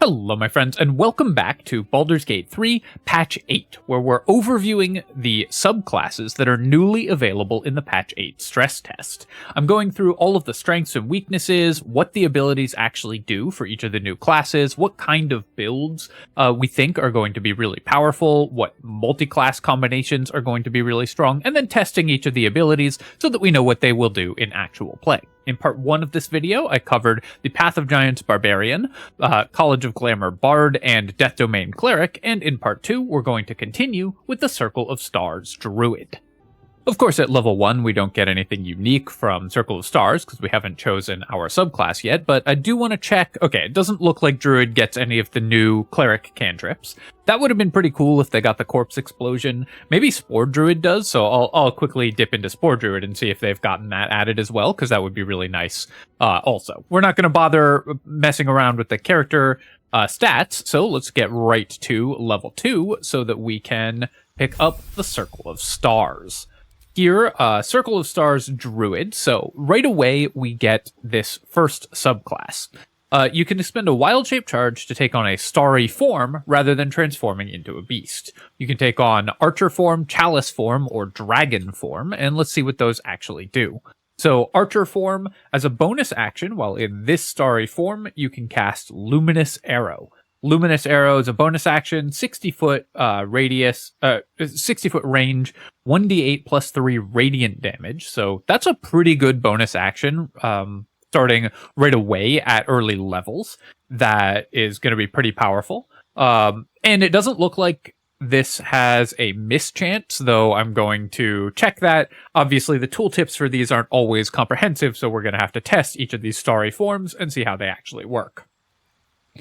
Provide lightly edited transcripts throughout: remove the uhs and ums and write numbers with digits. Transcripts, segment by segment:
Hello my friends, and welcome back to Baldur's Gate 3 Patch 8, where we're overviewing the subclasses that are newly available in the Patch 8 stress test. I'm going through all of the strengths and weaknesses, what the abilities actually do for each of the new classes, what kind of builds we think are going to be really powerful, what multi-class combinations are going to be really strong, and then testing each of the abilities so that we know what they will do in actual play. In part 1 of this video, I covered the Path of Giants Barbarian, College of Glamour Bard, and Death Domain Cleric, and in part 2, we're going to continue with the Circle of Stars Druid. Of course, at level 1, we don't get anything unique from Circle of Stars, because we haven't chosen our subclass yet, but I do want to check. Okay, it doesn't look like Druid gets any of the new Cleric cantrips. That would have been pretty cool if they got the Corpse Explosion. Maybe Spore Druid does, so I'll quickly dip into Spore Druid and see if they've gotten that added as well, because that would be really nice also. We're not going to bother messing around with the character stats, so let's get right to level 2 so that we can pick up the Circle of Stars. Here, Circle of Stars Druid, so right away we get this first subclass. You can expend a wild shape charge to take on a starry form rather than transforming into a beast. You can take on archer form, chalice form, or dragon form, and let's see what those actually do. So archer form, as a bonus action, while in this starry form, you can cast Luminous Arrow. Luminous Arrow is a bonus action, 60-foot radius, 60-foot range, 1d8 plus 3 radiant damage. So that's a pretty good bonus action, starting right away at early levels. That is going to be pretty powerful. And it doesn't look like this has a miss chance, though I'm going to check that. Obviously, the tooltips for these aren't always comprehensive, so we're going to have to test each of these starry forms and see how they actually work.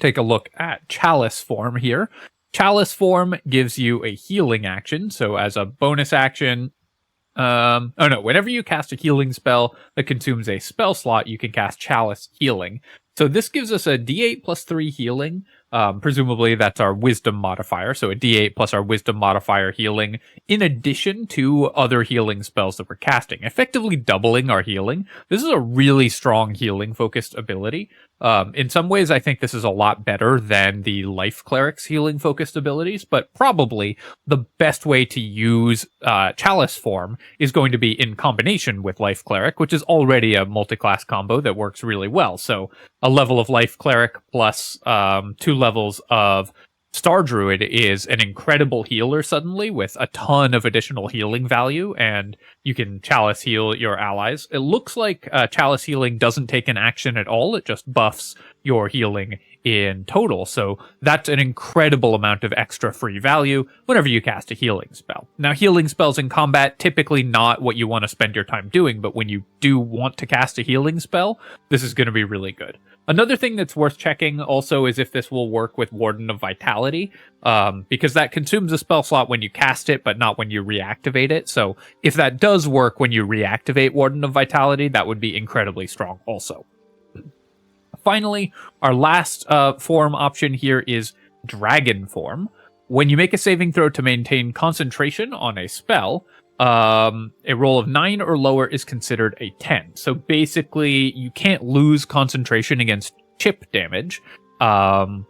Take a look at Chalice form here. Chalice form gives you a healing action, so as a bonus action, whenever you cast a healing spell that consumes a spell slot, you can cast Chalice Healing. So this gives us a d8 plus 3 healing. Presumably that's our wisdom modifier, so a d8 plus our wisdom modifier healing, in addition to other healing spells that we're casting, effectively doubling our healing. This is a really strong healing-focused ability. In some ways, I think this is a lot better than the Life Cleric's healing-focused abilities, but probably the best way to use Chalice form is going to be in combination with Life Cleric, which is already a multi-class combo that works really well. So a level of Life Cleric plus 2 levels of Star Druid is an incredible healer suddenly, with a ton of additional healing value, and you can Chalice heal your allies. It looks like Chalice healing doesn't take an action at all, it just buffs your healing in total, so that's an incredible amount of extra free value whenever you cast a healing spell. Now, healing spells in combat, typically not what you want to spend your time doing, but when you do want to cast a healing spell, this is going to be really good. Another thing that's worth checking also is if this will work with Warden of Vitality, because that consumes a spell slot when you cast it, but not when you reactivate it. So if that does work when you reactivate Warden of Vitality, that would be incredibly strong also. Finally, our last form option here is Dragon form. When you make a saving throw to maintain concentration on a spell, a roll of 9 or lower is considered a 10. So basically, you can't lose concentration against chip damage, and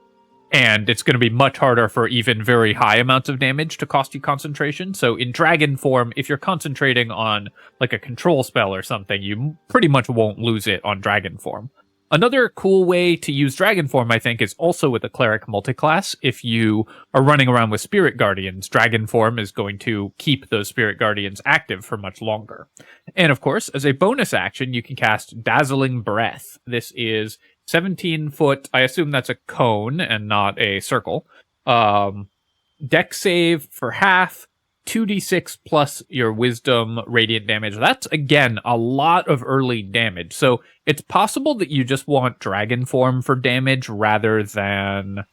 it's going to be much harder for even very high amounts of damage to cost you concentration. So in Dragon form, if you're concentrating on like a control spell or something, you pretty much won't lose it on Dragon form. Another cool way to use Dragon form, I think, is also with a Cleric multiclass. If you are running around with Spirit Guardians, Dragon form is going to keep those Spirit Guardians active for much longer. And of course, as a bonus action, you can cast Dazzling Breath. This is 17 foot, I assume that's a cone and not a circle. Dex save for half, 2d6 plus your wisdom radiant damage. That's, again, a lot of early damage. So it's possible that you just want Dragon form for damage rather than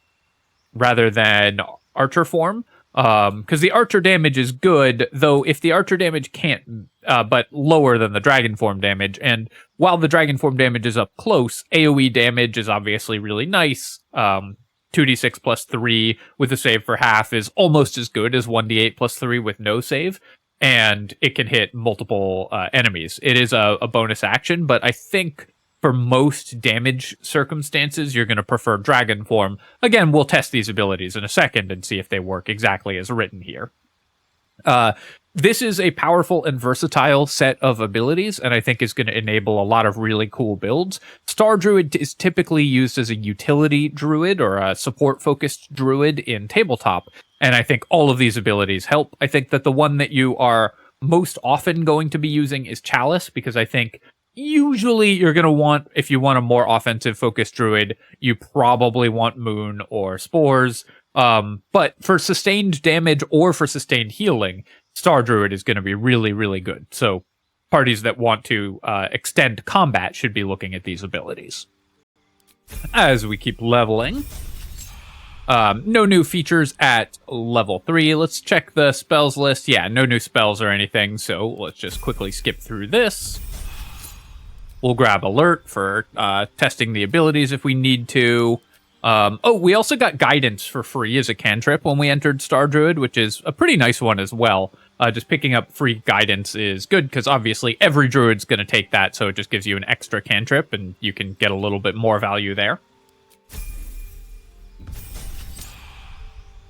Archer form. Because the Archer damage is good, though if the Archer damage can't, but lower than the Dragon form damage. And while the Dragon form damage is up close, AoE damage is obviously really nice. 2d6 plus 3 with a save for half is almost as good as 1d8 plus 3 with no save, and it can hit multiple enemies. It is a bonus action, but I think for most damage circumstances, you're going to prefer dragon form. Again, we'll test these abilities in a second and see if they work exactly as written here. This is a powerful and versatile set of abilities, and I think is going to enable a lot of really cool builds. Star Druid is typically used as a utility druid or a support-focused druid in tabletop, and I think all of these abilities help. I think that the one that you are most often going to be using is Chalice, because I think usually you're going to want, if you want a more offensive-focused druid, you probably want Moon or Spores. But for sustained damage or for sustained healing, Star Druid is going to be really, really good. So parties that want to extend combat should be looking at these abilities. As we keep leveling, no new features at level 3. Let's check the spells list. Yeah, no new spells or anything, so let's just quickly skip through this. We'll grab Alert for testing the abilities if we need to. We also got Guidance for free as a cantrip when we entered Star Druid, which is a pretty nice one as well. Just picking up free Guidance is good, because obviously every druid's going to take that, so it just gives you an extra cantrip, and you can get a little bit more value there.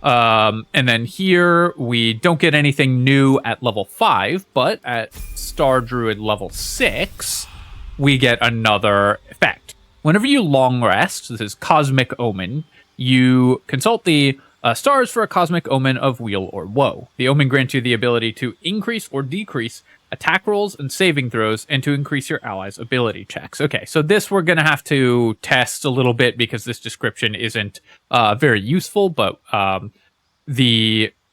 And then here, we don't get anything new at level 5, but at Star Druid level 6, we get another effect. Whenever you long rest, this is Cosmic Omen, you consult the stars for a cosmic omen of weal or woe. The omen grants you the ability to increase or decrease attack rolls and saving throws, and to increase your allies' ability checks. Okay, so this we're going to have to test a little bit, because this description isn't very useful, but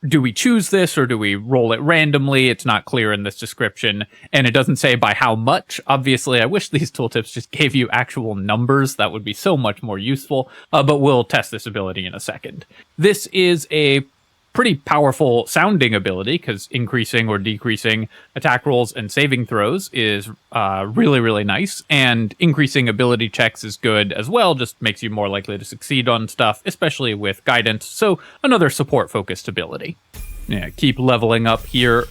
do we choose this or do we roll it randomly? It's not clear in this description, and it doesn't say by how much. Obviously, I wish these tooltips just gave you actual numbers. That would be so much more useful, but we'll test this ability in a second. This is a pretty powerful sounding ability, because increasing or decreasing attack rolls and saving throws is really, really nice, and increasing ability checks is good as well, just makes you more likely to succeed on stuff, especially with Guidance, so another support-focused ability. Yeah, keep leveling up here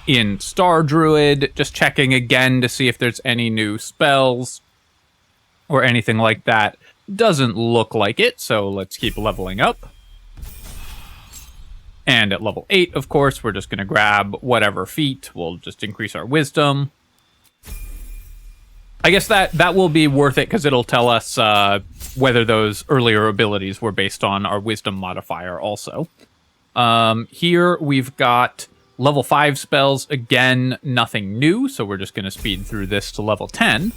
in Star Druid, just checking again to see if there's any new spells or anything like that. Doesn't look like it, so let's keep leveling up. And at level 8, of course, we're just going to grab whatever feat. We'll just increase our wisdom. I guess that will be worth it, because it'll tell us whether those earlier abilities were based on our wisdom modifier also. Here we've got level 5 spells. Again, nothing new, so we're just going to speed through this to level 10.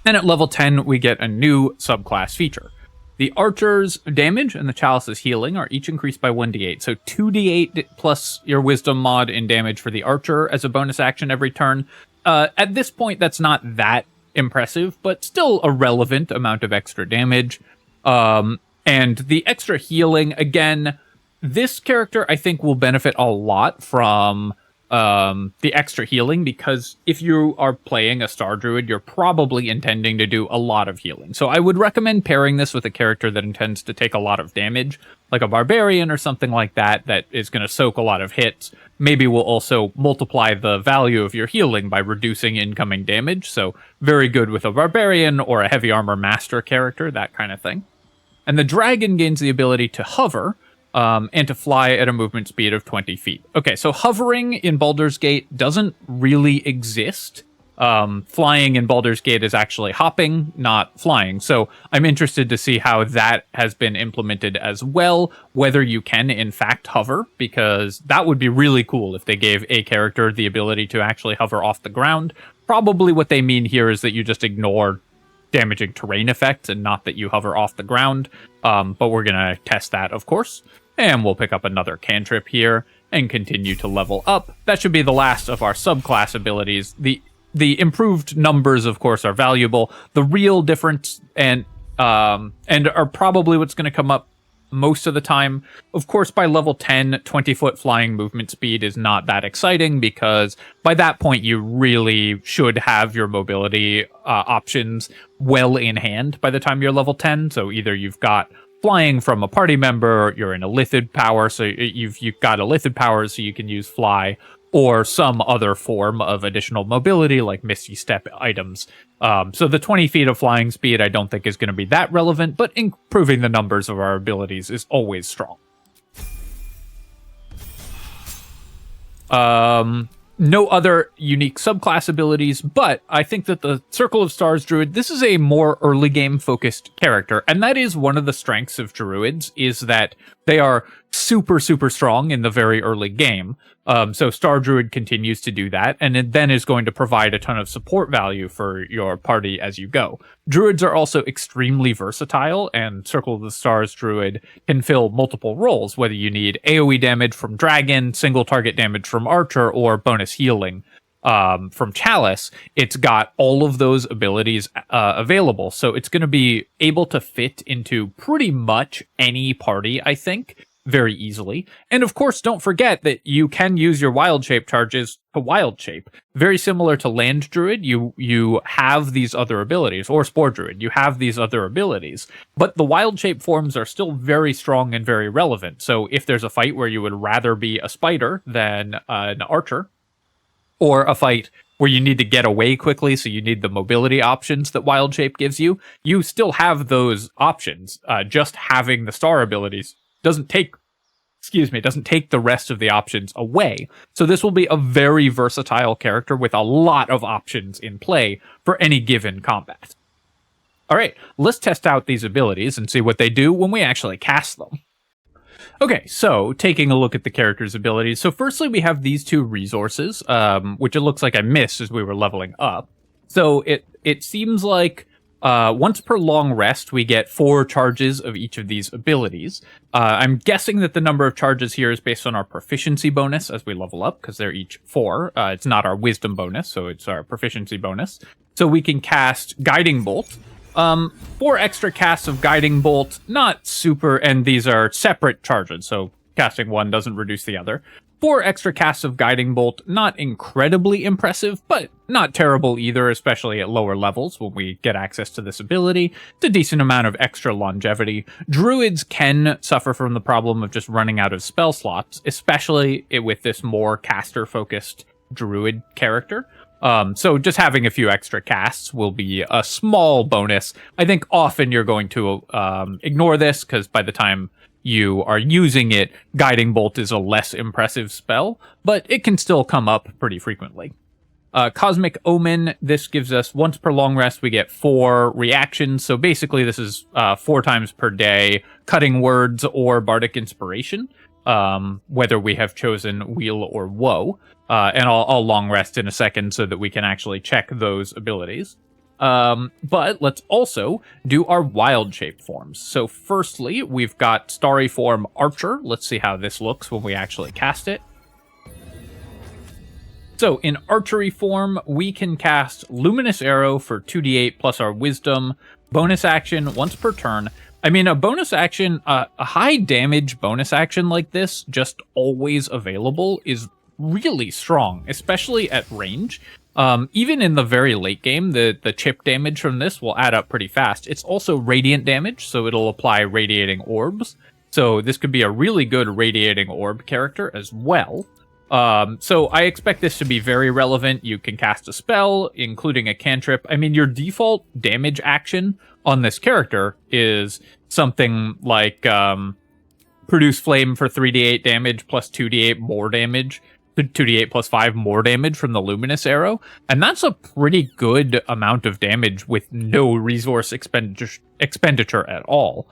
And at level 10, we get a new subclass feature. The Archer's damage and the Chalice's healing are each increased by 1d8. So 2d8 plus your Wisdom mod in damage for the Archer as a bonus action every turn. At this point, that's not that impressive, but still a relevant amount of extra damage. And the extra healing, again, this character I think will benefit a lot from the extra healing, because if you are playing a Star Druid, you're probably intending to do a lot of healing. So I would recommend pairing this with a character that intends to take a lot of damage, like a Barbarian or something like that, that is going to soak a lot of hits. Maybe will also multiply the value of your healing by reducing incoming damage, so very good with a Barbarian or a Heavy Armor Master character, that kind of thing. And the Dragon gains the ability to hover, and to fly at a movement speed of 20 feet. Okay, so hovering in Baldur's Gate doesn't really exist. Flying in Baldur's Gate is actually hopping, not flying. So I'm interested to see how that has been implemented as well, whether you can in fact hover, because that would be really cool if they gave a character the ability to actually hover off the ground. Probably what they mean here is that you just ignore damaging terrain effects and not that you hover off the ground. But we're going to test that, of course. And we'll pick up another cantrip here and continue to level up. That should be the last of our subclass abilities. The improved numbers, of course, are valuable. The real difference and are probably what's going to come up most of the time. Of course, by level 10, 20-foot flying movement speed is not that exciting, because by that point, you really should have your mobility options well in hand by the time you're level 10. So either you've got flying from a party member, you're in a lithid power, so you've got a lithid power so you can use fly, or some other form of additional mobility like Misty Step items. So the 20 feet of flying speed I don't think is going to be that relevant, but improving the numbers of our abilities is always strong. No other unique subclass abilities, but I think that the Circle of Stars Druid, this is a more early game focused character, and that is one of the strengths of Druids, is that they are super, super strong in the very early game. So Star Druid continues to do that, and it then is going to provide a ton of support value for your party as you go. Druids are also extremely versatile, and Circle of the Stars Druid can fill multiple roles, whether you need AoE damage from Dragon, single target damage from Archer, or bonus healing from Chalice. It's got all of those abilities available, so it's going to be able to fit into pretty much any party, I think, very easily. And of course, don't forget that you can use your wild shape charges to wild shape. Very similar to Land Druid, you have these other abilities, or Spore Druid, you have these other abilities. But the wild shape forms are still very strong and very relevant. So if there's a fight where you would rather be a spider than an archer, or a fight where you need to get away quickly, so you need the mobility options that wild shape gives you, you still have those options. Just having the star abilities doesn't take the rest of the options away. So this will be a very versatile character with a lot of options in play for any given combat. All right, let's test out these abilities and see what they do when we actually cast them. Okay, so taking a look at the character's abilities. So firstly, we have these two resources, which it looks like I missed as we were leveling up. So it seems like once per long rest, we get 4 charges of each of these abilities. I'm guessing that the number of charges here is based on our proficiency bonus as we level up, because they're each 4. It's not our wisdom bonus, so it's our proficiency bonus. So we can cast Guiding Bolt. 4 extra casts of Guiding Bolt, not super, and these are separate charges, so casting one doesn't reduce the other. 4 extra casts of Guiding Bolt, not incredibly impressive, but not terrible either, especially at lower levels when we get access to this ability. It's a decent amount of extra longevity. Druids can suffer from the problem of just running out of spell slots, especially with this more caster-focused Druid character. So just having a few extra casts will be a small bonus. I think often you're going to ignore this, because by the time you are using it, Guiding Bolt is a less impressive spell, but it can still come up pretty frequently. Cosmic Omen, this gives us once per long rest, we get 4 reactions. So basically this is 4 times per day, Cutting Words or Bardic Inspiration, whether we have chosen Wheel or Woe. And I'll long rest in a second so that we can actually check those abilities. But let's also do our wild shape forms. So firstly, we've got Starry Form Archer. Let's see how this looks when we actually cast it. So in archery form, we can cast Luminous Arrow for 2d8 plus our wisdom. Bonus action once per turn. I mean, a bonus action, a high damage bonus action like this, just always available, is really strong, especially at range. Even in the very late game, the chip damage from this will add up pretty fast. It's also radiant damage, so it'll apply radiating orbs. So this could be a really good radiating orb character as well. So I expect this to be very relevant. You can cast a spell, including a cantrip. I mean, your default damage action on this character is something like Produce Flame for 3d8 damage plus 2d8 more damage. 2d8 plus 5 more damage from the Luminous Arrow, and that's a pretty good amount of damage with no resource expenditure at all.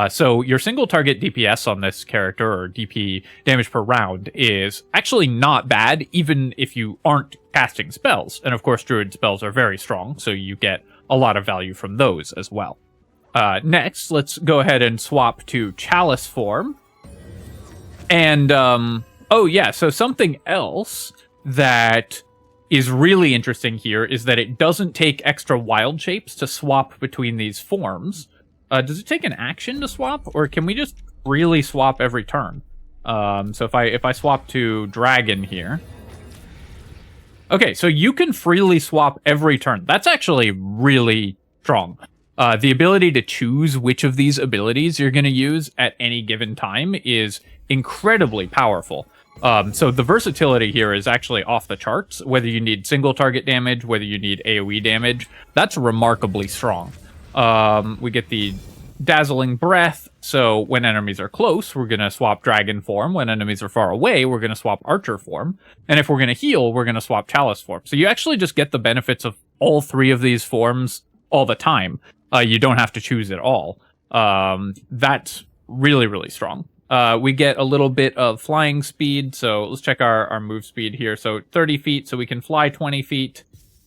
So your single target DPS on this character, or DP damage per round, is actually not bad, even if you aren't casting spells. And of course, Druid spells are very strong, so you get a lot of value from those as well. Next, let's go ahead and swap to Chalice form. And, oh yeah, so something else that is really interesting here is that it doesn't take extra wild shapes to swap between these forms. Does it take an action to swap, or can we just really swap every turn? So if I swap to Dragon here. Okay, so you can freely swap every turn. That's actually really strong. The ability to choose which of these abilities you're going to use at any given time is incredibly powerful. So the versatility here is actually off the charts. Whether you need single target damage, whether you need AoE damage, that's remarkably strong. We get the Dazzling Breath, so when enemies are close, we're going to swap Dragon form. When enemies are far away, we're going to swap Archer form. And if we're going to heal, we're going to swap Chalice form. So you actually just get the benefits of all three of these forms all the time. You don't have to choose at all. That's really, really strong. We get a little bit of flying speed, so let's check our move speed here. So 30 feet, so we can fly 20 feet,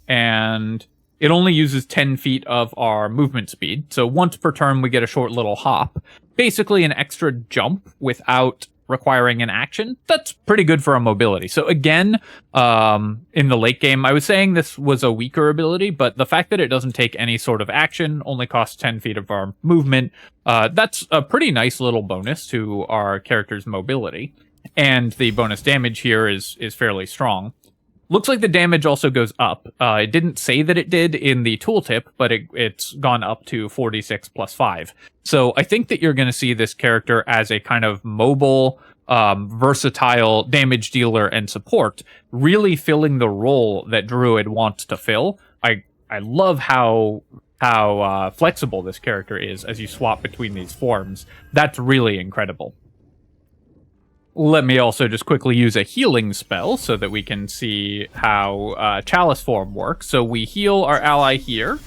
and it only uses 10 feet of our movement speed. So once per turn, we get a short little hop. Basically an extra jump without requiring an action. That's pretty good for our mobility. So again, in the late game, I was saying this was a weaker ability, but the fact that it doesn't take any sort of action, only costs 10 feet of our movement, that's a pretty nice little bonus to our character's mobility. And the bonus damage here is fairly strong. Looks like the damage also goes up. It didn't say that it did in the tooltip, but it's gone up to 46 plus 5. So I think that you're going to see this character as a kind of mobile, versatile damage dealer and support, really filling the role that Druid wants to fill. I love how flexible this character is as you swap between these forms. That's really incredible. Let me also just quickly use a healing spell so that we can see how Chalice form works. So we heal our ally here,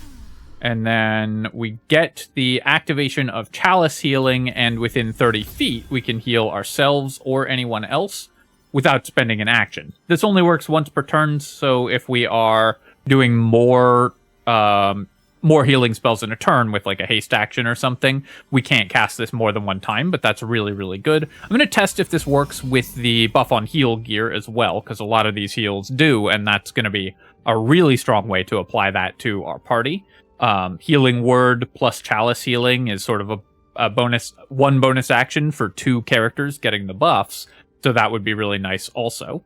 and then we get the activation of Chalice healing, and within 30 feet, we can heal ourselves or anyone else without spending an action. This only works once per turn, so if we are doing more healing spells in a turn with like a haste action or something, we can't cast this more than one time, but that's really, really good. I'm going to test if this works with the buff on heal gear as well, because a lot of these heals do, and that's going to be a really strong way to apply that to our party. Healing Word plus Chalice healing is sort of a bonus, one bonus action for 2 characters getting the buffs, so that would be really nice also.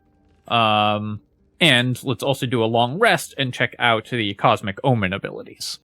And let's also do a long rest and check out the Cosmic Omen abilities.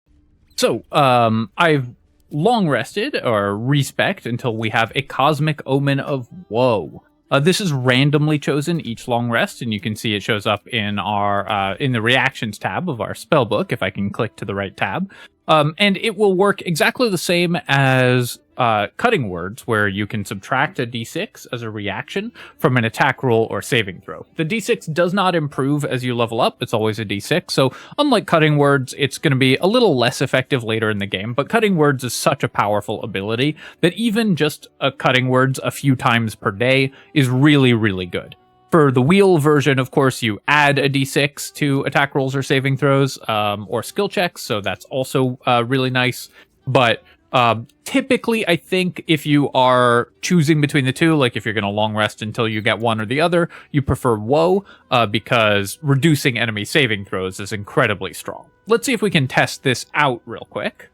So, I've long rested, or respect, until we have a Cosmic Omen of Woe. This is randomly chosen each long rest, and you can see it shows up in our in the reactions tab of our spellbook, if I can click to the right tab. And it will work exactly the same as Cutting Words, where you can subtract a d6 as a reaction from an attack roll or saving throw. The d6 does not improve as you level up, it's always a d6, so unlike Cutting Words, it's going to be a little less effective later in the game, but Cutting Words is such a powerful ability that even just Cutting Words a few times per day is really, really good. For the wheel version, of course, you add a d6 to attack rolls or saving throws, or skill checks, so that's also really nice. But typically, I think if you are choosing between the two, like if you're going to long rest until you get one or the other, you prefer Woe, because reducing enemy saving throws is incredibly strong. Let's see if we can test this out real quick.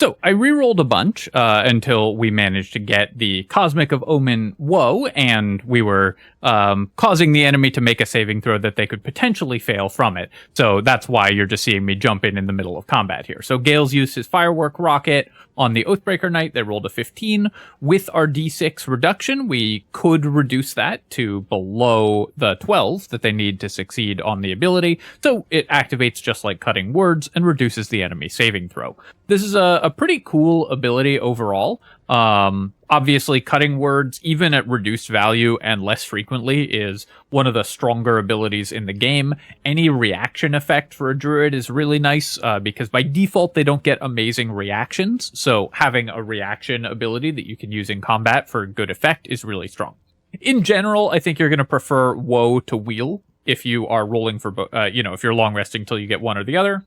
So, I rerolled a bunch until we managed to get the Cosmic of Omen Woe, and we were causing the enemy to make a saving throw that they could potentially fail from it. So that's why you're just seeing me jump in the middle of combat here. So Gale's used his Firework Rocket on the Oathbreaker Knight. They rolled a 15. With our d6 reduction, we could reduce that to below the 12 that they need to succeed on the ability. So it activates just like Cutting Words and reduces the enemy saving throw. This is a pretty cool ability overall. Obviously, Cutting Words, even at reduced value and less frequently, is one of the stronger abilities in the game. Any reaction effect for a druid is really nice, because by default, they don't get amazing reactions. So having a reaction ability that you can use in combat for good effect is really strong. In general, I think you're going to prefer Woe to Wheel if you are rolling for, if you're long resting till you get one or the other,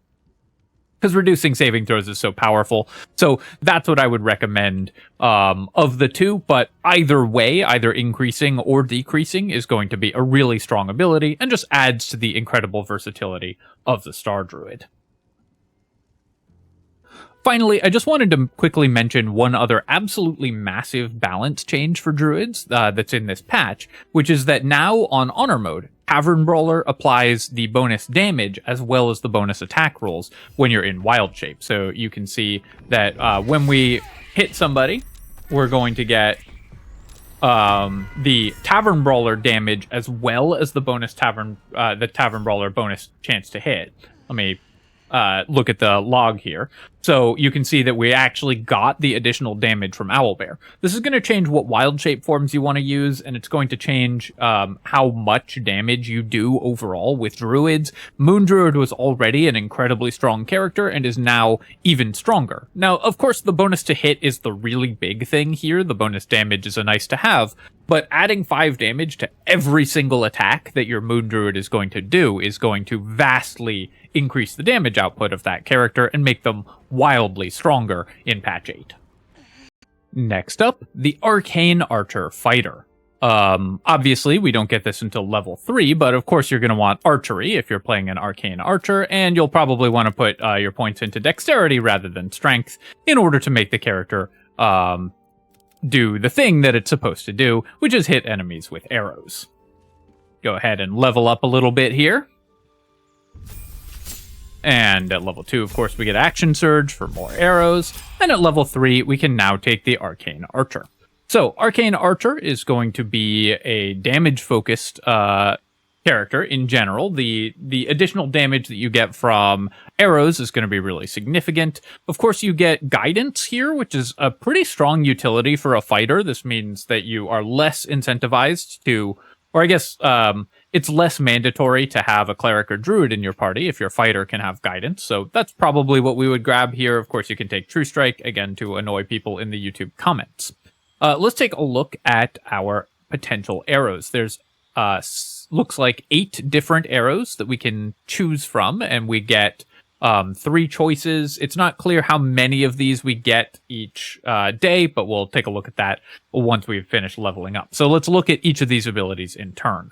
because reducing saving throws is so powerful. So that's what I would recommend of the two, but either way, either increasing or decreasing is going to be a really strong ability and just adds to the incredible versatility of the Star Druid. Finally, I just wanted to quickly mention one other absolutely massive balance change for druids that's in this patch, which is that now on Honor Mode, Cavern Brawler applies the bonus damage as well as the bonus attack rolls when you're in wild shape. So you can see that when we hit somebody, we're going to get the Tavern Brawler damage as well as the Tavern Brawler bonus chance to hit. Let me look at the log here. So you can see that we actually got the additional damage from Owlbear. This is going to change what wild shape forms you want to use, and it's going to change how much damage you do overall with Druids. Moon Druid was already an incredibly strong character and is now even stronger. Now, of course, the bonus to hit is the really big thing here. The bonus damage is a nice to have, but adding 5 damage to every single attack that your Moon Druid is going to do is going to vastly increase the damage output of that character and make them wildly stronger in patch 8. Next up, the Arcane Archer Fighter. Obviously, we don't get this until level 3, but of course you're going to want archery if you're playing an Arcane Archer, and you'll probably want to put your points into dexterity rather than strength in order to make the character do the thing that it's supposed to do, which is hit enemies with arrows. Go ahead and level up a little bit here. And at level 2, of course, we get Action Surge for more arrows. And at level 3, we can now take the Arcane Archer. So, Arcane Archer is going to be a damage-focused character in general. The additional damage that you get from arrows is going to be really significant. Of course, you get Guidance here, which is a pretty strong utility for a fighter. This means that you are less incentivized to... Or I guess it's less mandatory to have a cleric or druid in your party if your fighter can have guidance. So that's probably what we would grab here. Of course, you can take True Strike, again, to annoy people in the YouTube comments. Let's take a look at our potential arrows. There's looks like 8 different arrows that we can choose from, and we get 3 choices. It's not clear how many of these we get each day, but we'll take a look at that once we've finished leveling up. So let's look at each of these abilities in turn.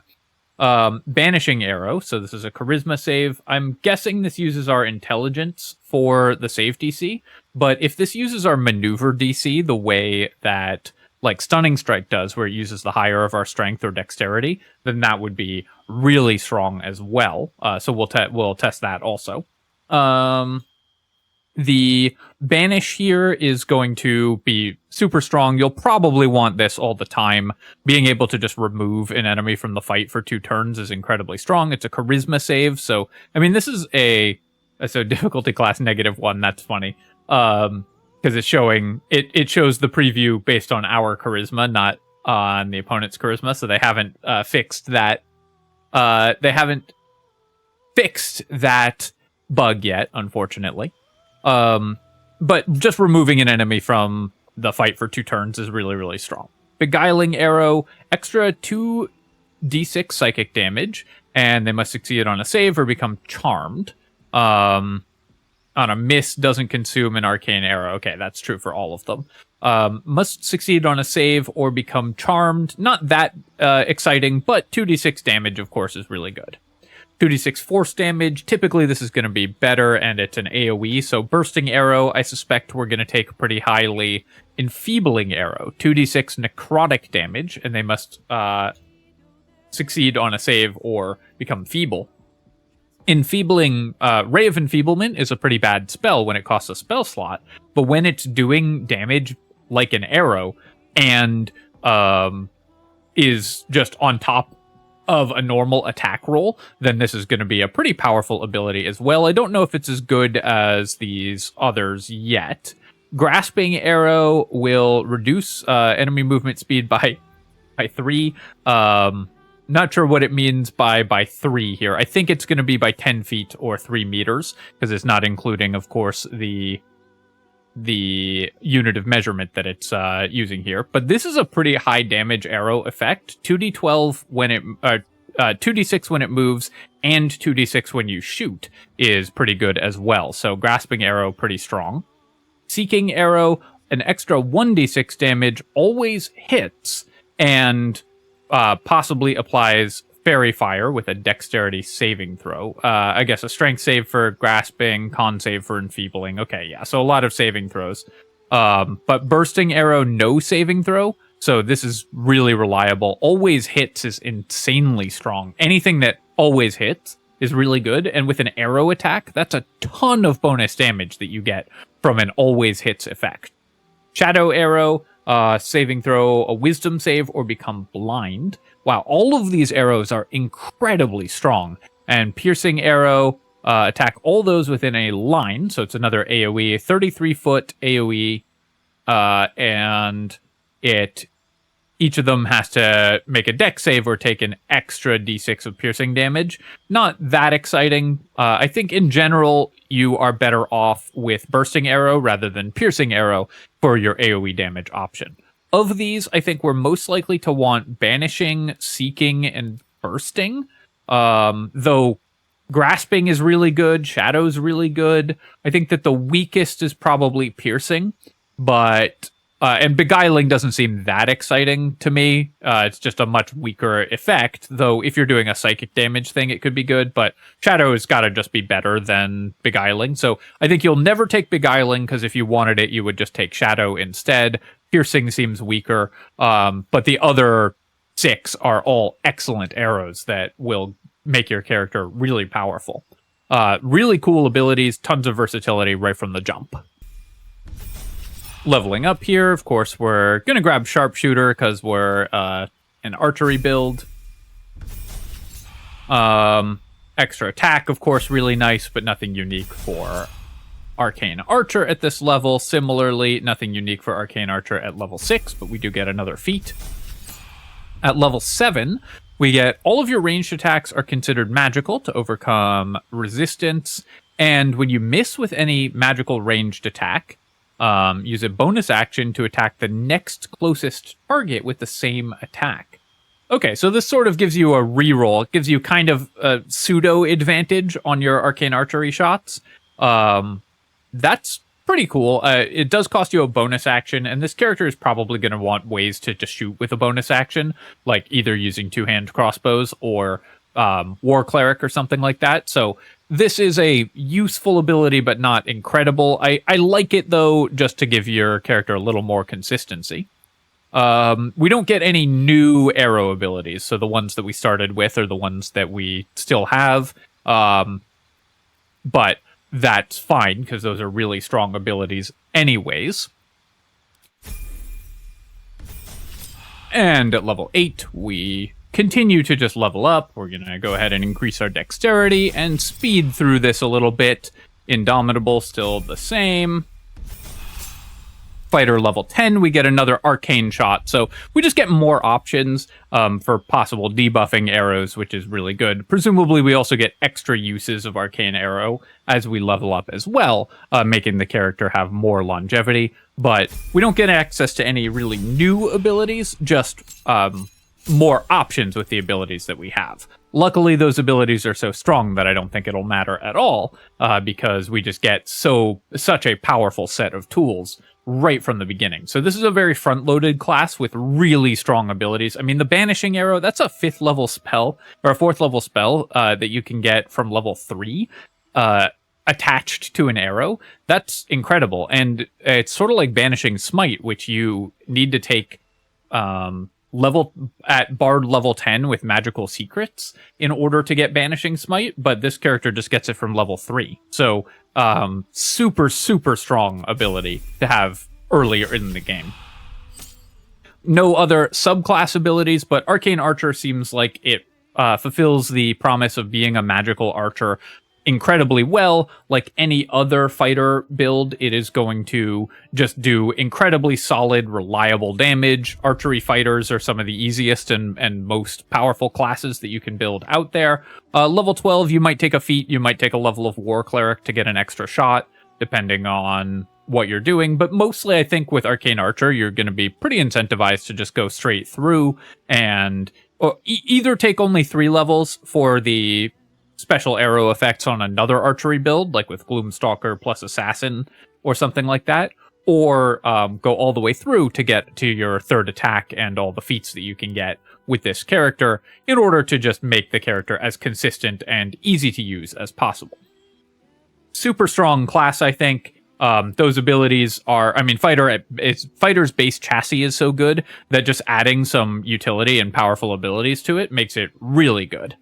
Banishing Arrow, so this is a charisma save. I'm guessing this uses our intelligence for the save DC, but if this uses our maneuver DC the way that like Stunning Strike does, where it uses the higher of our strength or dexterity, then that would be really strong as well. So we'll test that also. The Banish here is going to be super strong. You'll probably want this all the time. Being able to just remove an enemy from the fight for 2 turns is incredibly strong. It's a charisma save, so I mean this is a difficulty class -1. That's funny. Because it's showing it shows the preview based on our charisma, not on the opponent's charisma, so they haven't fixed that bug yet, unfortunately. But just removing an enemy from the fight for 2 turns is really, really strong. Beguiling Arrow, extra 2d6 psychic damage, and they must succeed on a save or become charmed. On a miss, doesn't consume an arcane arrow. Okay, that's true for all of them. Must succeed on a save or become charmed. Not that exciting, but 2d6 damage, of course, is really good. 2d6 force damage. Typically, this is going to be better, and it's an AoE. So Bursting Arrow, I suspect we're going to take pretty highly. Enfeebling Arrow, 2d6 necrotic damage, and they must succeed on a save or become feeble. Enfeebling, Ray of Enfeeblement is a pretty bad spell when it costs a spell slot, but when it's doing damage like an arrow and is just on top of a normal attack roll, then this is going to be a pretty powerful ability as well. I don't know if it's as good as these others yet. Grasping Arrow will reduce enemy movement speed by 3. Not sure what it means by 3 here. I think it's going to be by 10 feet or 3 meters, because it's not including, of course, the unit of measurement that it's using here. But this is a pretty high damage arrow effect. 2d12 when it 2d6 when it moves, and 2d6 when you shoot is pretty good as well. So Grasping Arrow, pretty strong. Seeking Arrow, an extra 1d6 damage, always hits, and possibly applies Fairy Fire with a dexterity saving throw. I guess a strength save for grasping, con save for enfeebling. Okay, yeah, so a lot of saving throws. But Bursting Arrow, no saving throw. So this is really reliable. Always hits is insanely strong. Anything that always hits is really good. And with an arrow attack, that's a ton of bonus damage that you get from an always hits effect. Shadow Arrow, saving throw, a wisdom save, or become blind. Wow, all of these arrows are incredibly strong. And piercing arrow, attack all those within a line, so it's another AoE, 33-foot AoE, and each of them has to make a dex save or take an extra d6 of piercing damage. Not that exciting. I think in general, you are better off with bursting arrow rather than piercing arrow for your AoE damage option. Of these, I think we're most likely to want banishing, seeking, and bursting. Though grasping is really good, shadow's really good. I think that the weakest is probably piercing, but and beguiling doesn't seem that exciting to me. It's just a much weaker effect, though if you're doing a psychic damage thing, it could be good, but shadow has got to just be better than beguiling. So I think you'll never take beguiling, because if you wanted it, you would just take shadow instead. Piercing seems weaker, but the other 6 are all excellent arrows that will make your character really powerful. Really cool abilities, tons of versatility right from the jump. Leveling up here, of course, we're going to grab Sharpshooter because we're an archery build. Extra attack, of course, really nice, but nothing unique for Arcane Archer at this level. Similarly, nothing unique for Arcane Archer at level 6, but we do get another feat. At level 7, we get all of your ranged attacks are considered magical to overcome resistance, and when you miss with any magical ranged attack, use a bonus action to attack the next closest target with the same attack. Okay, so this sort of gives you a reroll. It gives you kind of a pseudo advantage on your arcane archery shots. That's pretty cool. It does cost you a bonus action, and this character is probably going to want ways to just shoot with a bonus action, like either using two-hand crossbows or War Cleric or something like that. So this is a useful ability, but not incredible. I like it, though, just to give your character a little more consistency. We don't get any new arrow abilities, so the ones that we started with are the ones that we still have. But that's fine, because those are really strong abilities anyways. And at level 8, we continue to just level up. We're going to go ahead and increase our dexterity and speed through this a little bit. Indomitable, still the same. Fighter level 10, we get another arcane shot. So we just get more options for possible debuffing arrows, which is really good. Presumably, we also get extra uses of arcane arrow as we level up as well, making the character have more longevity. But we don't get access to any really new abilities, just more options with the abilities that we have. Luckily, those abilities are so strong that I don't think it'll matter at all, because we just get such a powerful set of tools right from the beginning. So this is a very front-loaded class with really strong abilities. I mean, the Banishing Arrow, that's a 5th level spell, or a 4th level spell that you can get from level 3 attached to an arrow. That's incredible. And it's sort of like Banishing Smite, which you need to take at Bard level 10 with magical secrets in order to get Banishing Smite, but this character just gets it from level 3. So super, super strong ability to have earlier in the game. No other subclass abilities, but Arcane Archer seems like it fulfills the promise of being a magical archer incredibly well. Like any other fighter build, it is going to just do incredibly solid, reliable damage. Archery fighters are some of the easiest and most powerful classes that you can build out there. Level 12, you might take a feat, you might take a level of War Cleric to get an extra shot, depending on what you're doing. But mostly, I think with Arcane Archer, you're going to be pretty incentivized to just go straight through and either take only 3 levels for the special arrow effects on another archery build, like with Gloomstalker plus Assassin or something like that, or go all the way through to get to your 3rd attack and all the feats that you can get with this character in order to just make the character as consistent and easy to use as possible. Super strong class, I think. Those abilities are, I mean, Fighter's base chassis is so good that just adding some utility and powerful abilities to it makes it really good.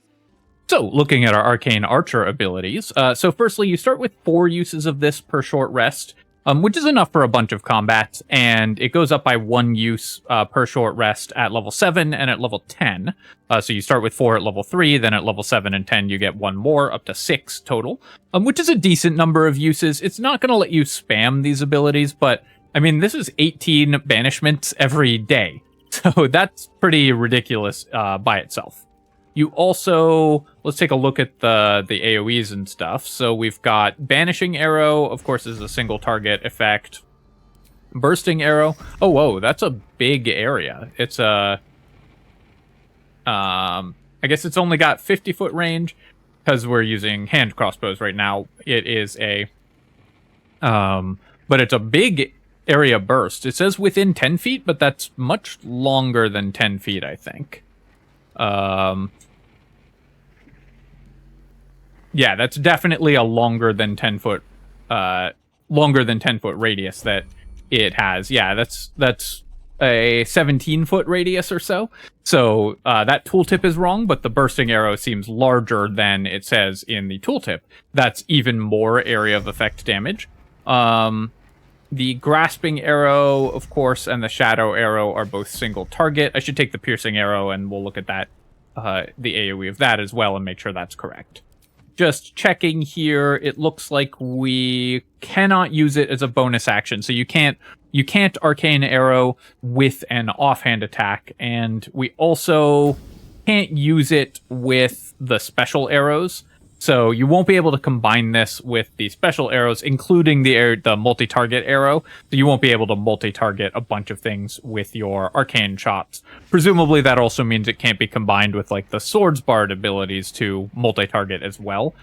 So, looking at our Arcane Archer abilities, so firstly, you start with 4 uses of this per short rest. which is enough for a bunch of combats, and it goes up by 1 use per short rest at level 7 and at level 10. So you start with 4 at level 3, then at level 7 and 10 you get 1 more, up to 6 total, which is a decent number of uses. It's not going to let you spam these abilities, but I mean, this is 18 banishments every day, so that's pretty ridiculous by itself. You also, let's take a look at the AoEs and stuff. So we've got Banishing Arrow, of course, is a single target effect. Bursting Arrow. Oh, whoa, that's a big area. It's a, I guess it's only got 50-foot range because we're using hand crossbows right now. It is a, but it's a big area burst. It says within 10 feet, but that's much longer than 10 feet, I think. Yeah, that's definitely a longer than 10 foot radius that it has. Yeah, that's a 17-foot radius or so. So that tooltip is wrong, but the bursting arrow seems larger than it says in the tooltip. That's even more area of effect damage. The grasping arrow, of course, and the shadow arrow are both single target. I should take the piercing arrow and we'll look at that, the AoE of that as well and make sure that's correct. Just checking here, it looks like we cannot use it as a bonus action. So you can't Arcane Arrow with an offhand attack, and we also can't use it with the special arrows. So you won't be able to combine this with the special arrows, including the multi-target arrow. So you won't be able to multi-target a bunch of things with your arcane shots. Presumably that also means it can't be combined with like the Swords Bard abilities to multi-target as well,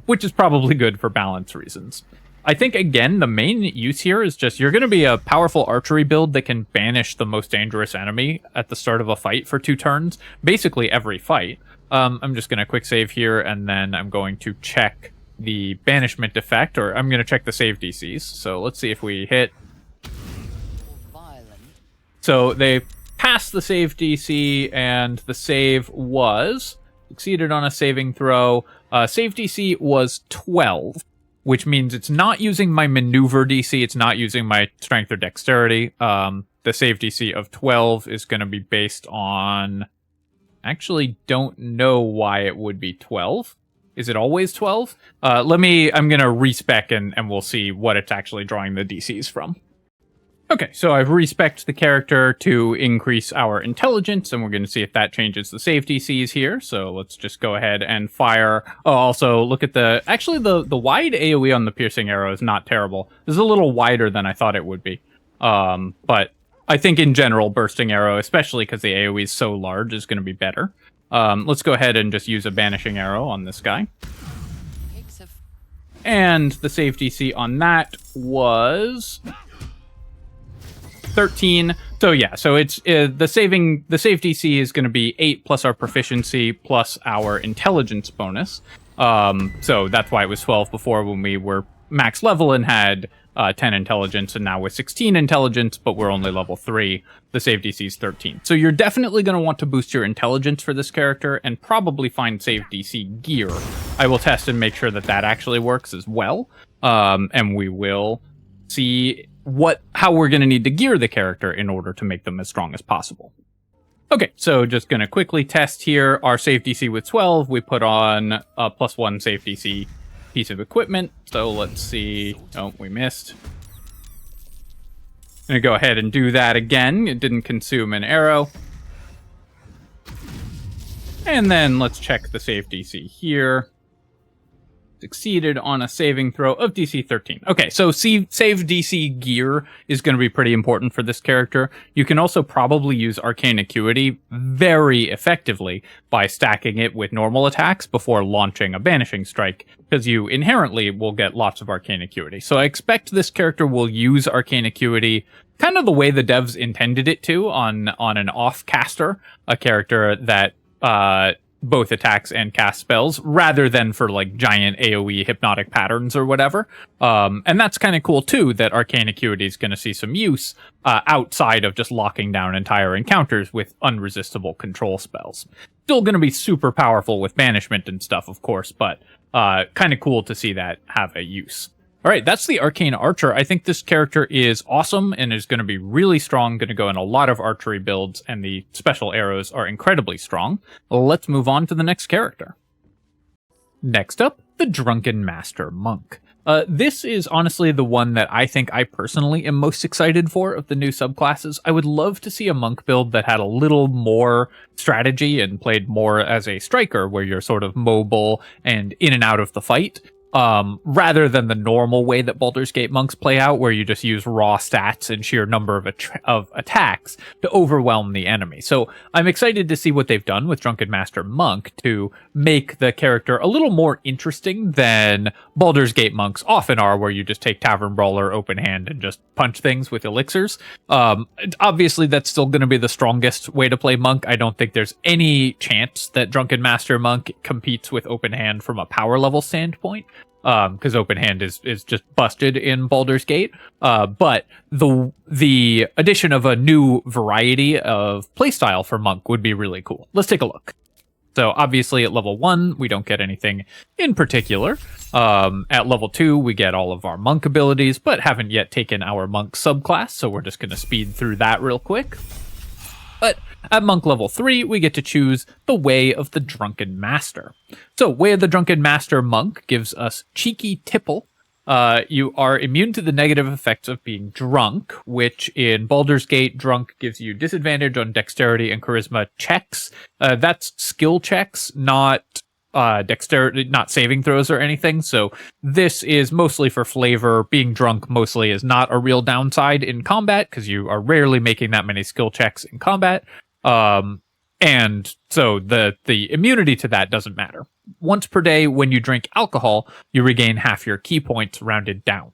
which is probably good for balance reasons. I think, again, the main use here is just you're going to be a powerful archery build that can banish the most dangerous enemy at the start of a fight for 2 turns, basically every fight. I'm just going to quick save here, and then I'm going to check the banishment effect, or I'm going to check the save DCs. So let's see if we hit. So they passed the save DC, and the save was succeeded on a saving throw. Save DC was 12, which means it's not using my maneuver DC. It's not using my strength or dexterity. The save DC of 12 is going to be based on... Actually don't know why it would be 12. Is it always 12? I'm going to respec and we'll see what it's actually drawing the DCs from. Okay, so I've respecced the character to increase our intelligence, and we're going to see if that changes the save DCs here. So let's just go ahead and fire. Oh, also look at the wide AoE on the piercing arrow is not terrible. This is a little wider than I thought it would be. But I think in general, bursting arrow, especially because the AoE is so large, is going to be better. Let's go ahead and just use a banishing arrow on this guy. And the save DC on that was 13. So yeah, so it's the save DC is going to be 8 plus our proficiency plus our intelligence bonus. So that's why it was 12 before when we were max level and had 10 intelligence, and now with 16 intelligence, but we're only level 3, the save DC is 13. So you're definitely going to want to boost your intelligence for this character and probably find save DC gear. I will test and make sure that that actually works as well. And we will see how we're going to need to gear the character in order to make them as strong as possible. Okay, so just going to quickly test here. Our save DC with 12, we put on a +1 save DC piece of equipment. So let's see. Oh, we missed. I'm going to go ahead and do that again. It didn't consume an arrow. And then let's check the save DC here. Succeeded on a saving throw of DC 13. Okay, so save DC gear is going to be pretty important for this character. You can also probably use Arcane Acuity very effectively by stacking it with normal attacks before launching a Banishing Strike, because you inherently will get lots of Arcane Acuity. So I expect this character will use Arcane Acuity kind of the way the devs intended it to on an off-caster, a character that both attacks and cast spells, rather than for like giant AoE hypnotic patterns or whatever. And that's kind of cool too, that Arcane Acuity is going to see some use outside of just locking down entire encounters with unresistible control spells. Still going to be super powerful with banishment and stuff, of course, but kind of cool to see that have a use. All right, that's the Arcane Archer. I think this character is awesome and is going to be really strong, going to go in a lot of archery builds, and the special arrows are incredibly strong. Let's move on to the next character. Next up, the Drunken Master Monk. This is honestly the one that I think I personally am most excited for of the new subclasses. I would love to see a monk build that had a little more strategy and played more as a striker, where you're sort of mobile and in and out of the fight. Rather than the normal way that Baldur's Gate monks play out, where you just use raw stats and sheer number of attacks to overwhelm the enemy. So I'm excited to see what they've done with Drunken Master Monk to make the character a little more interesting than Baldur's Gate monks often are, where you just take Tavern Brawler open hand and just punch things with elixirs. Obviously, that's still going to be the strongest way to play monk. I don't think there's any chance that Drunken Master Monk competes with open hand from a power level standpoint. Because open hand is just busted in Baldur's Gate. But the addition of a new variety of playstyle for monk would be really cool. Let's take a look. So obviously at level 1, we don't get anything in particular. At level 2, we get all of our monk abilities, but haven't yet taken our monk subclass, so we're just going to speed through that real quick. But at monk level 3, we get to choose the Way of the Drunken Master. So Way of the Drunken Master Monk gives us Cheeky Tipple. You are immune to the negative effects of being drunk, which in Baldur's Gate, drunk gives you disadvantage on dexterity and charisma checks. That's skill checks, not dexterity, not saving throws or anything. So this is mostly for flavor. Being drunk mostly is not a real downside in combat, because you are rarely making that many skill checks in combat. And so the immunity to that doesn't matter. Once per day, when you drink alcohol, you regain half your key points rounded down.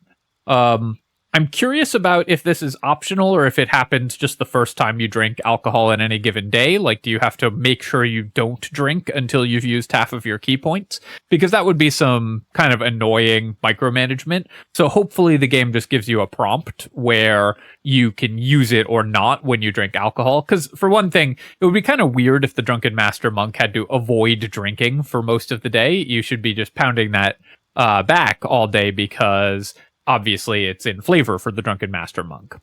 I'm curious about if this is optional or if it happens just the first time you drink alcohol in any given day. Like, do you have to make sure you don't drink until you've used half of your key points? Because that would be some kind of annoying micromanagement. So hopefully the game just gives you a prompt where you can use it or not when you drink alcohol. Because for one thing, it would be kind of weird if the Drunken Master Monk had to avoid drinking for most of the day. You should be just pounding that back all day, because obviously it's in flavor for the Drunken Master Monk.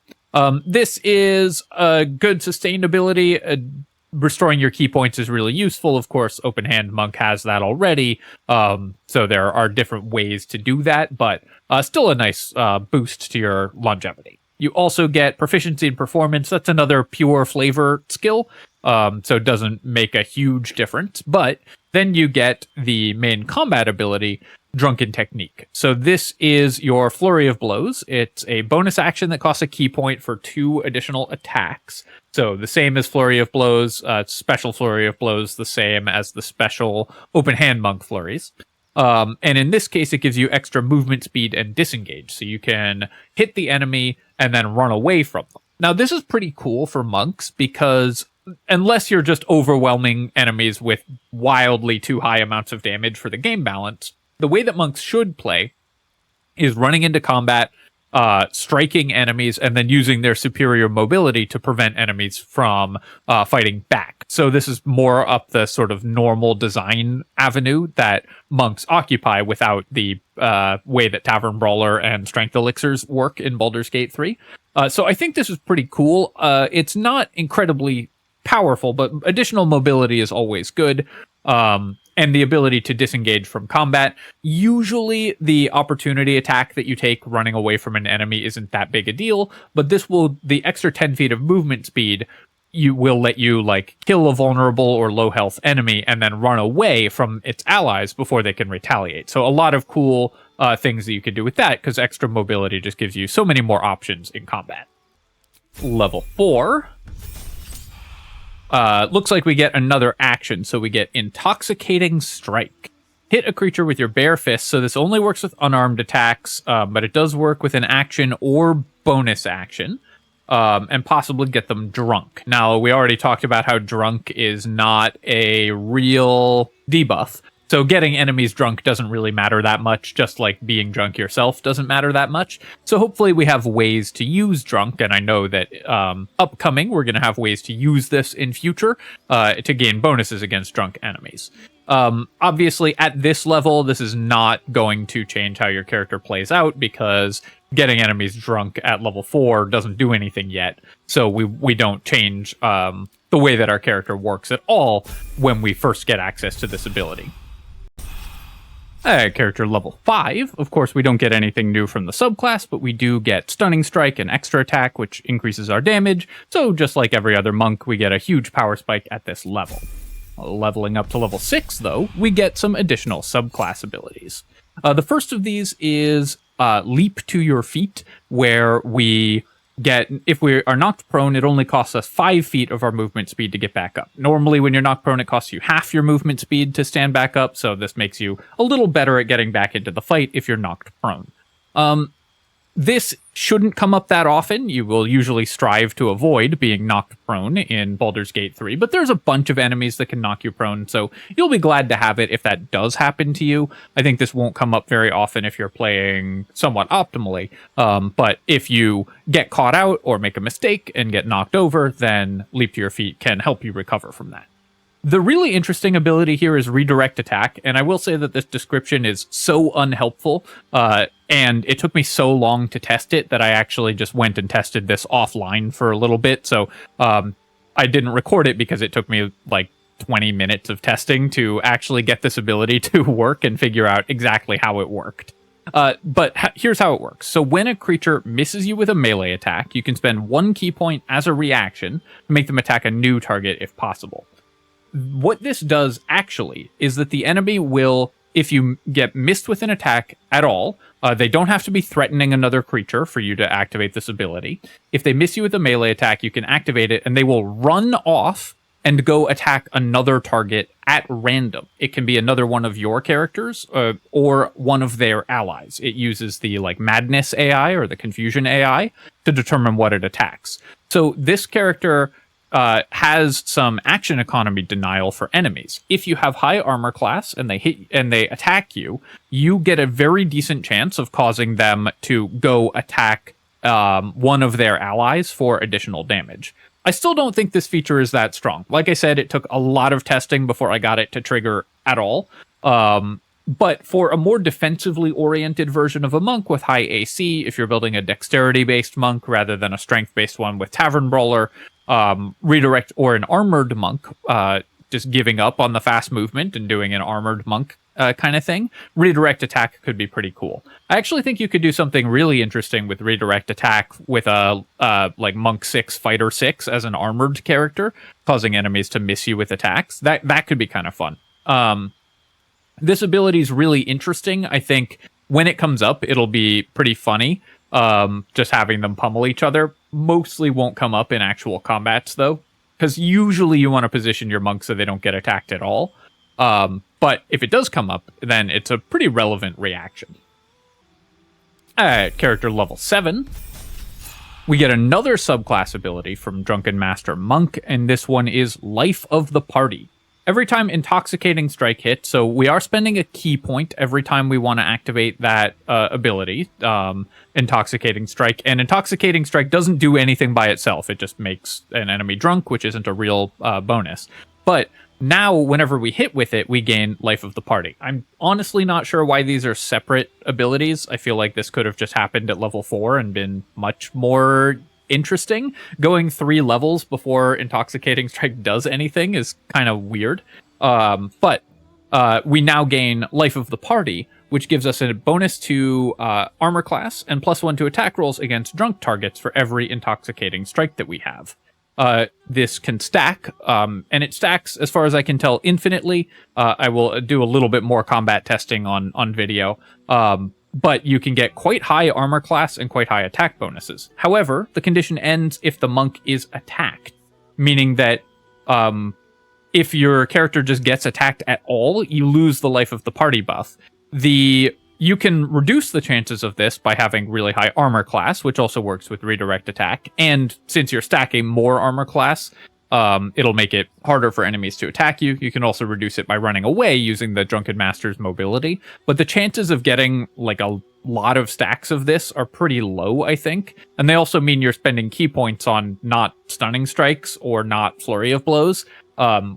This is a good sustainability. Restoring your key points is really useful. Of course, Open Hand Monk has that already. So there are different ways to do that, but still a nice boost to your longevity. You also get Proficiency in Performance. That's another pure flavor skill. So it doesn't make a huge difference, but then you get the main combat ability, Drunken Technique. So this is your Flurry of Blows. It's a bonus action that costs a key point for 2 additional attacks. So the same as Flurry of Blows, special Flurry of Blows, the same as the special Open Hand Monk Flurries. And in this case, it gives you extra movement speed and disengage. So you can hit the enemy and then run away from them. Now, this is pretty cool for monks, because unless you're just overwhelming enemies with wildly too high amounts of damage for the game balance, the way that monks should play is running into combat, striking enemies, and then using their superior mobility to prevent enemies from fighting back. So this is more up the sort of normal design avenue that monks occupy without the way that Tavern Brawler and Strength Elixirs work in Baldur's Gate 3. So I think this is pretty cool. It's not incredibly powerful, but additional mobility is always good. And the ability to disengage from combat. Usually the opportunity attack that you take running away from an enemy isn't that big a deal, but the extra 10 feet of movement speed will let you like kill a vulnerable or low health enemy and then run away from its allies before they can retaliate. So a lot of cool things that you can do with that, because extra mobility just gives you so many more options in combat. Level 4. Looks like we get another action, so we get Intoxicating Strike. Hit a creature with your bare fist, so this only works with unarmed attacks, but it does work with an action or bonus action, and possibly get them drunk. Now, we already talked about how drunk is not a real debuff, so getting enemies drunk doesn't really matter that much, just like being drunk yourself doesn't matter that much. So hopefully we have ways to use drunk, and I know that upcoming we're going to have ways to use this in future to gain bonuses against drunk enemies. Obviously, at this level, this is not going to change how your character plays out, because getting enemies drunk at level 4 doesn't do anything yet. So we don't change the way that our character works at all when we first get access to this ability. Character level 5, of course, we don't get anything new from the subclass, but we do get Stunning Strike and Extra Attack, which increases our damage. So just like every other monk, we get a huge power spike at this level. Leveling up to level 6, though, we get some additional subclass abilities. The first of these is Leap to Your Feet, where we get, if we are knocked prone, it only costs us 5 feet of our movement speed to get back up. Normally, when you're knocked prone, it costs you half your movement speed to stand back up, so this makes you a little better at getting back into the fight if you're knocked prone. This shouldn't come up that often. You will usually strive to avoid being knocked prone in Baldur's Gate 3, but there's a bunch of enemies that can knock you prone, so you'll be glad to have it if that does happen to you. I think this won't come up very often if you're playing somewhat optimally, but if you get caught out or make a mistake and get knocked over, then Leap to Your Feet can help you recover from that. The really interesting ability here is Redirect Attack, and I will say that this description is so unhelpful, and it took me so long to test it that I actually just went and tested this offline for a little bit, so I didn't record it because it took me like 20 minutes of testing to actually get this ability to work and figure out exactly how it worked. But here's how it works. So when a creature misses you with a melee attack, you can spend 1 key point as a reaction to make them attack a new target if possible. What this does actually is that the enemy will, if you get missed with an attack at all, they don't have to be threatening another creature for you to activate this ability. If they miss you with a melee attack, you can activate it and they will run off and go attack another target at random. It can be another one of your characters or one of their allies. It uses the Madness AI or the Confusion AI to determine what it attacks. So this character has some action economy denial for enemies. If you have high armor class and they hit and they attack you, you get a very decent chance of causing them to go attack one of their allies for additional damage. I still don't think this feature is that strong. Like I said, it took a lot of testing before I got it to trigger at all. But for a more defensively oriented version of a monk with high AC, if you're building a dexterity-based monk rather than a strength-based one with Tavern Brawler, redirect, or an armored monk, just giving up on the fast movement and doing an armored monk kind of thing, redirect attack could be pretty cool. I actually think you could do something really interesting with redirect attack with a Monk 6, Fighter 6 as an armored character, causing enemies to miss you with attacks. That could be kind of fun. This ability is really interesting. I think when it comes up, it'll be pretty funny. Just having them pummel each other. Mostly won't come up in actual combats, though, because usually you want to position your monks so they don't get attacked at all. But if it does come up, then it's a pretty relevant reaction. At character level 7, we get another subclass ability from Drunken Master Monk, and this one is Life of the Party. Every time Intoxicating Strike hits, so we are spending a key point every time we want to activate that ability, Intoxicating Strike. And Intoxicating Strike doesn't do anything by itself. It just makes an enemy drunk, which isn't a real bonus. But now, whenever we hit with it, we gain Life of the Party. I'm honestly not sure why these are separate abilities. I feel like this could have just happened at level 4 and been much more interesting. Going 3 levels before Intoxicating Strike does anything is kind of weird. But we now gain Life of the Party, which gives us a bonus to armor class and +1 to attack rolls against drunk targets for every Intoxicating Strike that we have. This can stack, and it stacks, as far as I can tell, infinitely. I will do a little bit more combat testing on video. But you can get quite high armor class and quite high attack bonuses. However, the condition ends if the monk is attacked, meaning that if your character just gets attacked at all, you lose the Life of the Party buff. You can reduce the chances of this by having really high armor class, which also works with redirect attack. And since you're stacking more armor class, it'll make it harder for enemies to attack you. You can also reduce it by running away using the Drunken Master's mobility. But the chances of getting a lot of stacks of this are pretty low, I think. And they also mean you're spending key points on not Stunning Strikes or not Flurry of Blows,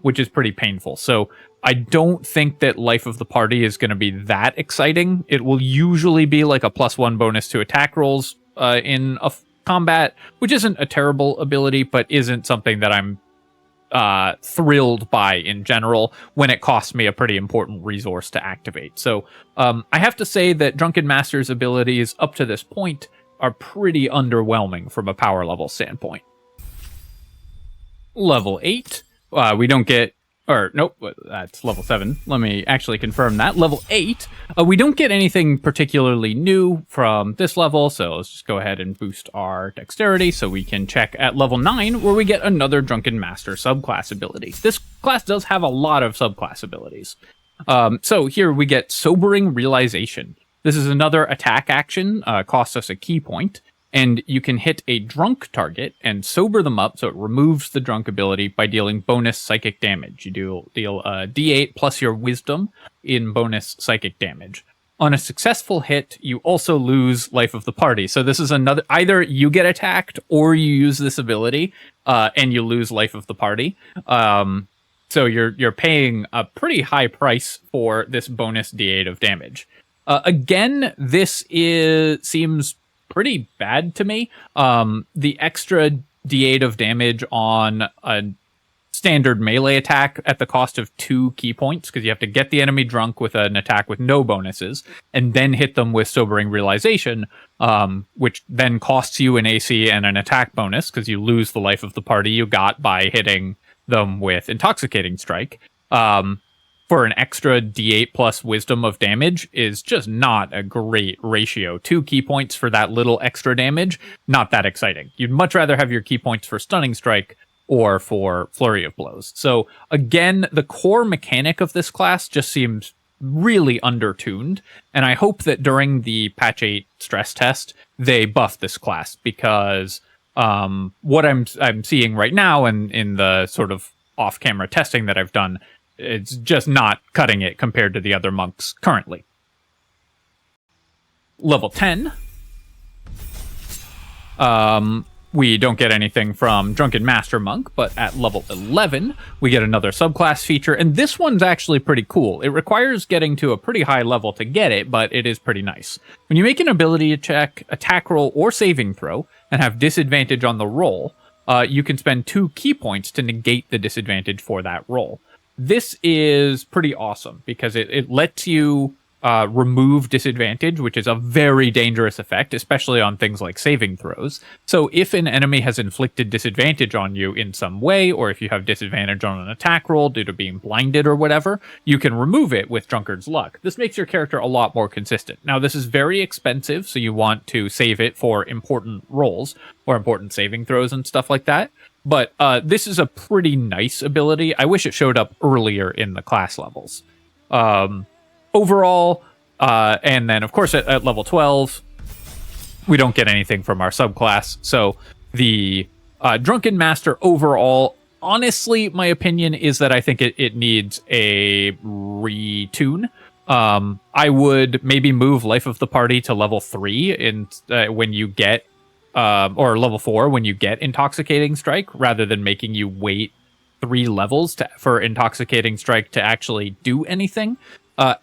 which is pretty painful. So I don't think that Life of the Party is going to be that exciting. It will usually be like a +1 bonus to attack rolls in a combat, which isn't a terrible ability, but isn't something that I'm thrilled by in general when it costs me a pretty important resource to activate. So I have to say that Drunken Master's abilities up to this point are pretty underwhelming from a power level standpoint. Level 8, we don't get, or nope, that's level 7. Let me actually confirm that. Level 8, we don't get anything particularly new from this level, so let's just go ahead and boost our dexterity so we can check at level 9, where we get another Drunken Master subclass ability. This class does have a lot of subclass abilities. So here we get Sobering Realization. This is another attack action, costs us a key point, and you can hit a drunk target and sober them up, so it removes the drunk ability by dealing bonus psychic damage. You deal D8 plus your wisdom in bonus psychic damage. On a successful hit, you also lose Life of the Party. So this is another, either you get attacked or you use this ability and you lose Life of the Party. So you're paying a pretty high price for this bonus D8 of damage. Again, this seems pretty bad to me. The extra D8 of damage on a standard melee attack at the cost of 2 key points, because you have to get the enemy drunk with an attack with no bonuses, and then hit them with Sobering Realization, which then costs you an AC and an attack bonus, because you lose the Life of the Party you got by hitting them with Intoxicating Strike. For an extra D8 plus wisdom of damage is just not a great ratio. 2 key points for that little extra damage, not that exciting. You'd much rather have your key points for Stunning Strike or for Flurry of Blows. So again, the core mechanic of this class just seems really undertuned, and I hope that during the patch 8 stress test, they buff this class, because what I'm seeing right now and in the sort of off-camera testing that I've done, it's just not cutting it compared to the other monks currently. Level 10. We don't get anything from Drunken Master Monk, but at level 11, we get another subclass feature, and this one's actually pretty cool. It requires getting to a pretty high level to get it, but it is pretty nice. When you make an ability check, attack roll, or saving throw, and have disadvantage on the roll, you can spend 2 key points to negate the disadvantage for that roll. This is pretty awesome because it lets you remove disadvantage, which is a very dangerous effect, especially on things like saving throws. So if an enemy has inflicted disadvantage on you in some way, or if you have disadvantage on an attack roll due to being blinded or whatever, you can remove it with Drunkard's Luck. This makes your character a lot more consistent. Now, this is very expensive, so you want to save it for important rolls or important saving throws and stuff like that. But this is a pretty nice ability. I wish it showed up earlier in the class levels. Overall, and then, of course, at level 12, we don't get anything from our subclass. So the Drunken Master overall, honestly, my opinion is that I think it needs a retune. I would maybe move Life of the Party to level 3 when you get or level 4 when you get Intoxicating Strike, rather than making you wait 3 levels for Intoxicating Strike to actually do anything.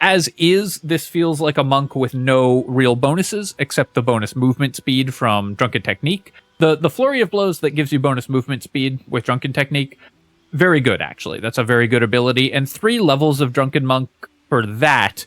As is, this feels like a monk with no real bonuses, except the bonus movement speed from Drunken Technique. The Flurry of Blows that gives you bonus movement speed with Drunken Technique, very good, actually. That's a very good ability. And 3 levels of Drunken Monk for that,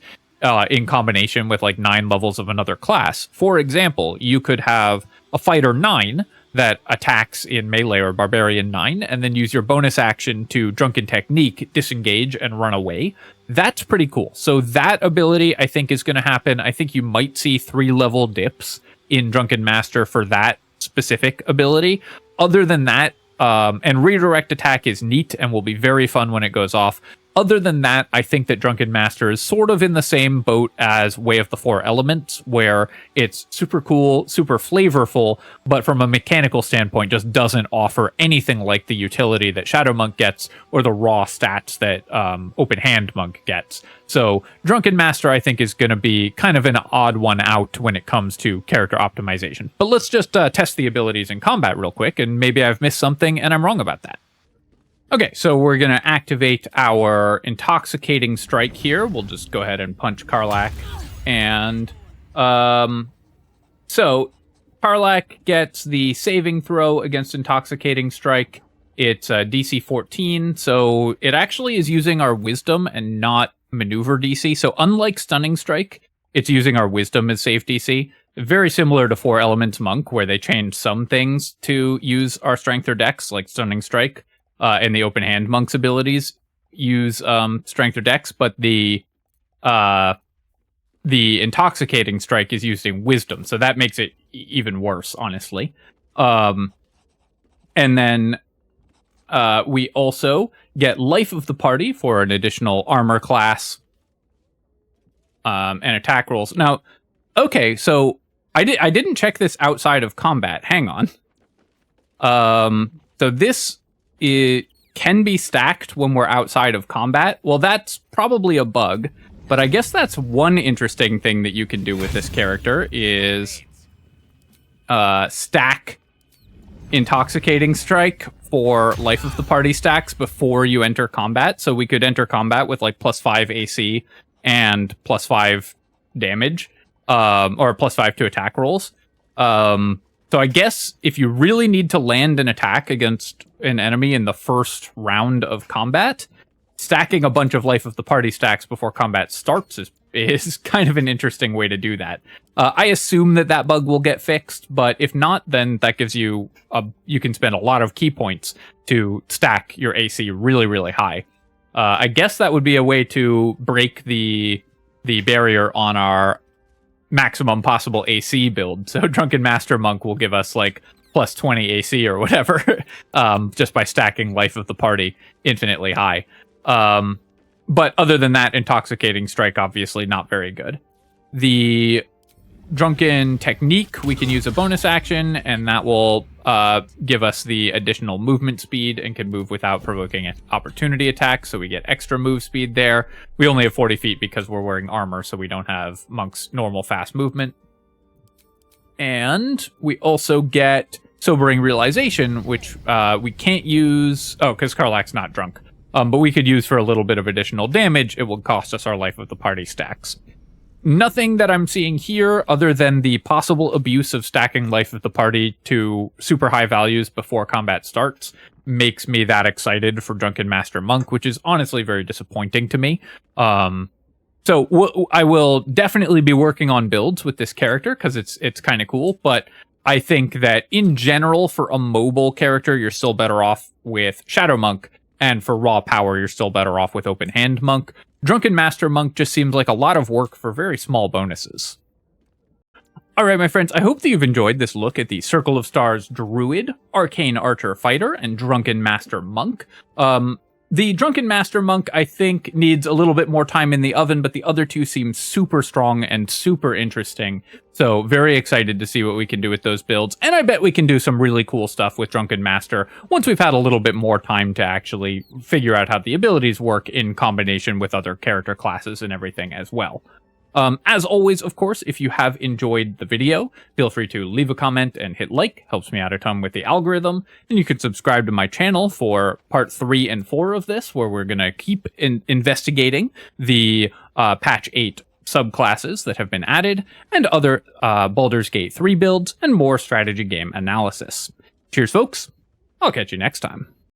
in combination with like 9 levels of another class. For example, you could have a Fighter 9 that attacks in melee, or Barbarian 9, and then use your bonus action to Drunken Technique, disengage, and run away. That's pretty cool. So that ability, I think, is going to happen. I think you might see 3-level dips in Drunken Master for that specific ability. Other than that, and Redirect Attack is neat and will be very fun when it goes off. Other than that, I think that Drunken Master is sort of in the same boat as Way of the Four Elements, where it's super cool, super flavorful, but from a mechanical standpoint just doesn't offer anything like the utility that Shadow Monk gets or the raw stats that Open Hand Monk gets. So Drunken Master, I think, is going to be kind of an odd one out when it comes to character optimization. But let's just test the abilities in combat real quick, and maybe I've missed something and I'm wrong about that. Okay, so we're going to activate our Intoxicating Strike here. We'll just go ahead and punch Karlach. And so Karlach gets the saving throw against Intoxicating Strike. It's DC 14, so it actually is using our Wisdom and not Maneuver DC. So unlike Stunning Strike, it's using our Wisdom as save DC. Very similar to 4 Elements Monk, where they changed some things to use our Strength or Dex, like Stunning Strike. And the Open Hand Monk's abilities use Strength or Dex, but the Intoxicating Strike is using Wisdom, so that makes it even worse, honestly. And then we also get Life of the Party for an additional armor class and attack rolls. Now, okay, so I didn't check this outside of combat. Hang on. So this... It can be stacked when we're outside of combat. Well, that's probably a bug, but I guess that's one interesting thing that you can do with this character is stack Intoxicating Strike for Life of the Party stacks before you enter combat. So we could enter combat with like +5 AC and +5 damage, or +5 to attack rolls. So I guess if you really need to land an attack against an enemy in the first round of combat, stacking a bunch of Life of the Party stacks before combat starts is kind of an interesting way to do that. I assume that bug will get fixed, but if not, then that gives you you can spend a lot of key points to stack your AC really, really high. I guess that would be a way to break the barrier on our maximum possible AC build. So Drunken Master Monk will give us like +20 AC or whatever, just by stacking Life of the Party infinitely high. But other than that, Intoxicating Strike, obviously not very good. The Drunken Technique, we can use a bonus action, and that will give us the additional movement speed and can move without provoking an opportunity attack, so we get extra move speed there. We only have 40 feet because we're wearing armor, so we don't have Monk's normal fast movement. And we also get Sobering Realization, which we can't use... Oh, because Karlach's not drunk. But we could use for a little bit of additional damage. It will cost us our Life of the Party stacks. Nothing that I'm seeing here other than the possible abuse of stacking Life of the Party to super high values before combat starts makes me that excited for Drunken Master Monk, which is honestly very disappointing to me. So I will definitely be working on builds with this character because it's kind of cool, but I think that in general for a mobile character, you're still better off with Shadow Monk, and for raw power, you're still better off with Open Hand Monk. Drunken Master Monk just seems like a lot of work for very small bonuses. Alright, my friends, I hope that you've enjoyed this look at the Circle of Stars Druid, Arcane Archer Fighter, and Drunken Master Monk. The Drunken Master Monk, I think, needs a little bit more time in the oven, but the other two seem super strong and super interesting. So very excited to see what we can do with those builds. And I bet we can do some really cool stuff with Drunken Master once we've had a little bit more time to actually figure out how the abilities work in combination with other character classes and everything as well. As always, of course, if you have enjoyed the video, feel free to leave a comment and hit like. Helps me out a ton with the algorithm. And you can subscribe to my channel for part 3 and 4 of this, where we're going to keep investigating the patch 8 subclasses that have been added, and other Baldur's Gate 3 builds, and more strategy game analysis. Cheers, folks. I'll catch you next time.